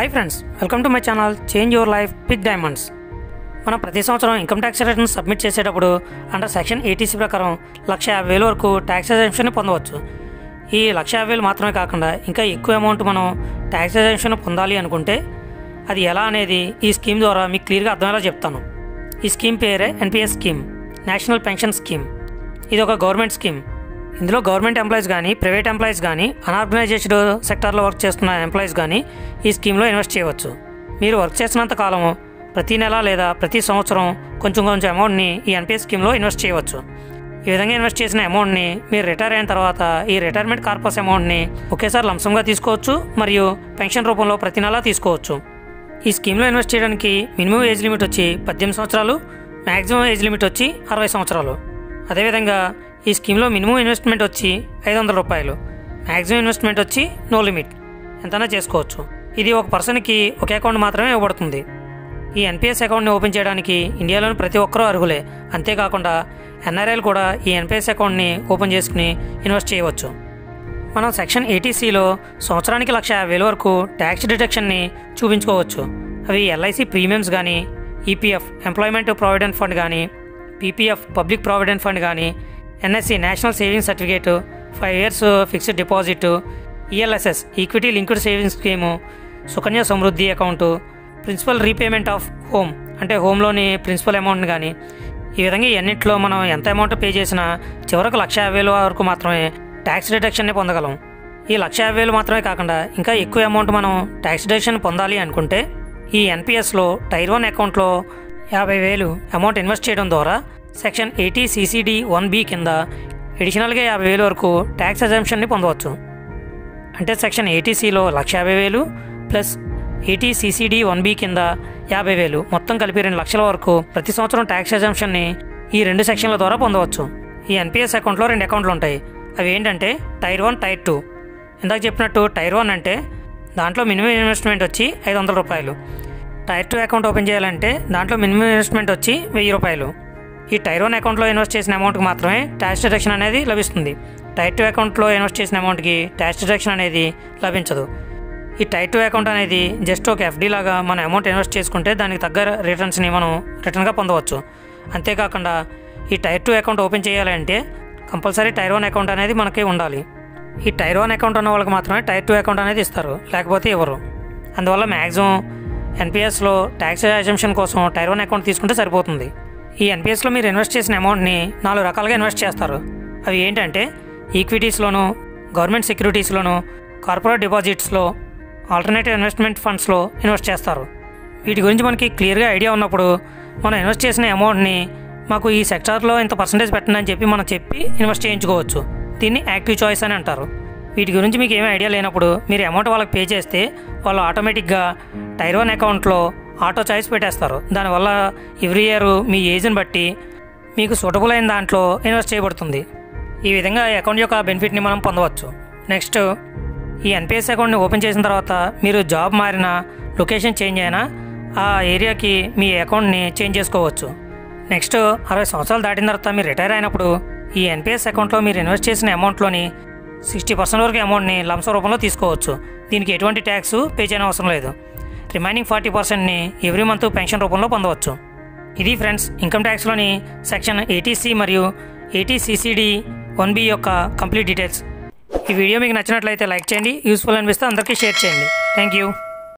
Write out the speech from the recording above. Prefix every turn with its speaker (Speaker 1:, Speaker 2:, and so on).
Speaker 1: Hi friends, welcome to my channel change your life with diamonds. మనం ప్రతి సంవత్సరం income tax return submit చేసేటప్పుడు under section 80C ప్రకారం 1,50,000 వరకు ట్యాక్స్ ఎగ్జంప్షన్ పొందవచ్చు. ఈ 1,50,000 మాత్రమే కాకుండా ఇంకా ఎక్కువ అమౌంట్ మనం ట్యాక్స్ ఎగ్జంప్షన్ పొందాలి అనుకుంటే అది ఎలా అనేది ఈ స్కీమ్ ద్వారా మీకు క్లియర్గా అర్థమయ్యేలా చెప్తాను. ఈ స్కీమ్ పేరే NPS scheme, national pension scheme. ఇది ఒక గవర్నమెంట్ స్కీమ్. ఇందులో గవర్నమెంట్ ఎంప్లాయీస్ కానీ, ప్రైవేట్ ఎంప్లాయీస్ కానీ, అన్ఆర్గనైజ్డ్ సెక్టార్లో వర్క్ చేస్తున్న ఎంప్లాయీస్ కానీ ఈ స్కీమ్లో ఇన్వెస్ట్ చేయవచ్చు. మీరు వర్క్ చేసినంత కాలము ప్రతి నెల లేదా ప్రతి సంవత్సరం కొంచెం అమౌంట్ని ఈ ఎన్పిఎస్ స్కీమ్లో ఇన్వెస్ట్ చేయవచ్చు. ఈ విధంగా ఇన్వెస్ట్ చేసిన అమౌంట్ని మీరు రిటైర్ అయిన తర్వాత ఈ రిటైర్మెంట్ కార్పస్ అమౌంట్ని ఒకేసారి లంసంగా తీసుకోవచ్చు మరియు పెన్షన్ రూపంలో ప్రతి నెల తీసుకోవచ్చు. ఈ స్కీమ్లో ఇన్వెస్ట్ చేయడానికి మినిమం ఏజ్ లిమిట్ వచ్చి 18 సంవత్సరాలు, మ్యాక్సిమం ఏజ్ లిమిట్ వచ్చి 60 సంవత్సరాలు. అదేవిధంగా ఈ స్కీమ్లో మినిమం ఇన్వెస్ట్మెంట్ వచ్చి 500 రూపాయలు, మ్యాక్సిమం ఇన్వెస్ట్మెంట్ వచ్చి నో లిమిట్, ఎంతైనా చేసుకోవచ్చు. ఇది ఒక పర్సన్కి ఒక అకౌంట్ మాత్రమే ఇవ్వబడుతుంది. ఈ ఎన్పిఎస్ అకౌంట్ని ఓపెన్ చేయడానికి ఇండియాలోని ప్రతి ఒక్కరూ అర్హులే. అంతేకాకుండా ఎన్ఆర్ఐలు కూడా ఈ ఎన్పిఎస్ అకౌంట్ని ఓపెన్ చేసుకుని ఇన్వెస్ట్ చేయవచ్చు. మనం సెక్షన్ 80Cలో సంవత్సరానికి 1,50,000 వరకు ట్యాక్స్ డిడక్షన్ని చూపించుకోవచ్చు. అవి ఎల్ఐసి ప్రీమియమ్స్ కానీ, ఈపీఎఫ్ ఎంప్లాయ్మెంట్ ప్రావిడెంట్ ఫండ్ కానీ, పీపీఎఫ్ పబ్లిక్ ప్రావిడెంట్ ఫండ్ కానీ, NSC national savings certificate, 5 years fixed deposit, ELSS equity linked savings scheme, Sukanya Samriddhi account, principal repayment of home అంటే హోమ్లోని ప్రిన్సిపల్ అమౌంట్ కానీ, ఈ విధంగా ఇవన్నింటిలో మనం ఎంత అమౌంట్ పే చేసినా చివరకు 1,50,000 వరకు మాత్రమే ట్యాక్స్ డిడక్షన్ని పొందగలం. ఈ 1,50,000 మాత్రమే కాకుండా ఇంకా ఎక్కువ అమౌంట్ మనం ట్యాక్స్ డిడక్షన్ పొందాలి అనుకుంటే ఈ ఎన్పిఎస్లో టైర్ 1 అకౌంట్లో 50,000 అమౌంట్ ఇన్వెస్ట్ చేయడం ద్వారా సెక్షన్ 80CCD 1B కింద అడిషనల్గా 50,000 వరకు ట్యాక్స్ ఎగ్జంప్షన్ని పొందవచ్చు. అంటే సెక్షన్ 80Cలో 1,50,000 ప్లస్ 80CCD 1B కింద 50,000 మొత్తం కలిపి 2,00,000 వరకు ప్రతి సంవత్సరం ట్యాక్స్ ఎగ్జంప్షన్ని ఈ 2 సెక్షన్ల ద్వారా పొందవచ్చు. ఈ ఎన్పిఎస్ అకౌంట్లో 2 అకౌంట్లు ఉంటాయి. అవి ఏంటంటే టైర్ 1, టైర్ 2. ఇందాక చెప్పినట్టు టైర్ 1 అంటే దాంట్లో మినిమం ఇన్వెస్ట్మెంట్ వచ్చి 500 రూపాయలు. టైర్ 2 అకౌంట్ ఓపెన్ చేయాలంటే దాంట్లో మినిమం ఇన్వెస్ట్మెంట్ వచ్చి 1,000 రూపాయలు. ఈ టైర్ 1 అకౌంట్లో ఇన్వెస్ట్ చేసిన అమౌంట్కి మాత్రమే ట్యాక్స్ డిడక్షన్ అనేది లభిస్తుంది. టైర్ 2 అకౌంట్లో ఇన్వెస్ట్ చేసిన అమౌంట్కి ట్యాక్స్ డిడక్షన్ అనేది లభించదు. ఈ టైర్ 2 అకౌంట్ అనేది జస్ట్ ఒక ఎఫ్డీ లాగా మన అమౌంట్ ఇన్వెస్ట్ చేసుకుంటే దానికి తగ్గ రిటర్న్స్ని మనం రిటర్న్గా పొందవచ్చు. అంతేకాకుండా ఈ టైర్ 2 అకౌంట్ ఓపెన్ చేయాలంటే కంపల్సరీ టైర్ 1 అకౌంట్ అనేది మనకి ఉండాలి. ఈ టైర్ 1 అకౌంట్ ఉన్న వాళ్ళకి మాత్రమే టైర్ 2 అకౌంట్ అనేది ఇస్తారు, లేకపోతే ఇవ్వరు. అందువల్ల మ్యాక్సిమం ఎన్పిఎస్లో ట్యాక్స్ ఎగ్జంప్షన్ కోసం టైర్ 1 అకౌంట్ తీసుకుంటే సరిపోతుంది. ఈ ఎన్పిఎస్లో మీరు ఇన్వెస్ట్ చేసిన అమౌంట్ని 4 రకాలుగా ఇన్వెస్ట్ చేస్తారు. అవి ఏంటంటే ఈక్విటీస్లోను, గవర్నమెంట్ సెక్యూరిటీస్లోను, కార్పొరేట్ డిపాజిట్స్లో, ఆల్టర్నేటివ్ ఇన్వెస్ట్మెంట్ ఫండ్స్లో ఇన్వెస్ట్ చేస్తారు. వీటి గురించి మనకి క్లియర్గా ఐడియా ఉన్నప్పుడు మనం ఇన్వెస్ట్ చేసిన అమౌంట్ని మాకు ఈ సెక్టార్లో ఇంత పర్సంటేజ్ పెట్టండి అని చెప్పి మనం చెప్పి ఇన్వెస్ట్ చేయించుకోవచ్చు. దీన్ని యాక్టివ్ చాయిస్ అని అంటారు. వీటి గురించి మీకు ఏమీ ఐడియా లేనప్పుడు మీరు అమౌంట్ వాళ్ళకి పే చేస్తే వాళ్ళు ఆటోమేటిక్గా టైర్ 1 అకౌంట్లో ఆటో చాయిస్ పెట్టేస్తారు. దానివల్ల ఎవ్రీ ఇయర్ మీ ఏజ్ని బట్టి మీకు సూటబుల్ అయిన దాంట్లో ఇన్వెస్ట్ చేయబడుతుంది. ఈ విధంగా ఈ అకౌంట్ యొక్క బెనిఫిట్ని మనం పొందవచ్చు. నెక్స్ట్, ఈ ఎన్పిఎస్ అకౌంట్ని ఓపెన్ చేసిన తర్వాత మీరు జాబ్ మారినా, లొకేషన్ చేంజ్ అయినా ఆ ఏరియాకి మీ అకౌంట్ని చేంజ్ చేసుకోవచ్చు. నెక్స్ట్, 60 సంవత్సరాలు దాటిన తర్వాత మీరు రిటైర్ అయినప్పుడు ఈ ఎన్పిఎస్ అకౌంట్లో మీరు ఇన్వెస్ట్ చేసిన అమౌంట్లోని 60% వరకు అమౌంట్ని లంస రూపంలో తీసుకోవచ్చు. దీనికి ఎటువంటి ట్యాక్స్ పే చేయని అవసరం లేదు. రిమైనింగ్ 40%ని ఎవ్రీ మంత్ పెన్షన్ రూపంలో పొందవచ్చు. ఇది ఫ్రెండ్స్ ఇన్కమ్ ట్యాక్స్లోని సెక్షన్ 80C మరియు 80CCD 1B యొక్క కంప్లీట్ డీటెయిల్స్. ఈ వీడియో మీకు నచ్చినట్లయితే లైక్ చేయండి, యూస్ఫుల్ అనిపిస్తే అందరికీ షేర్ చేయండి. Thank you.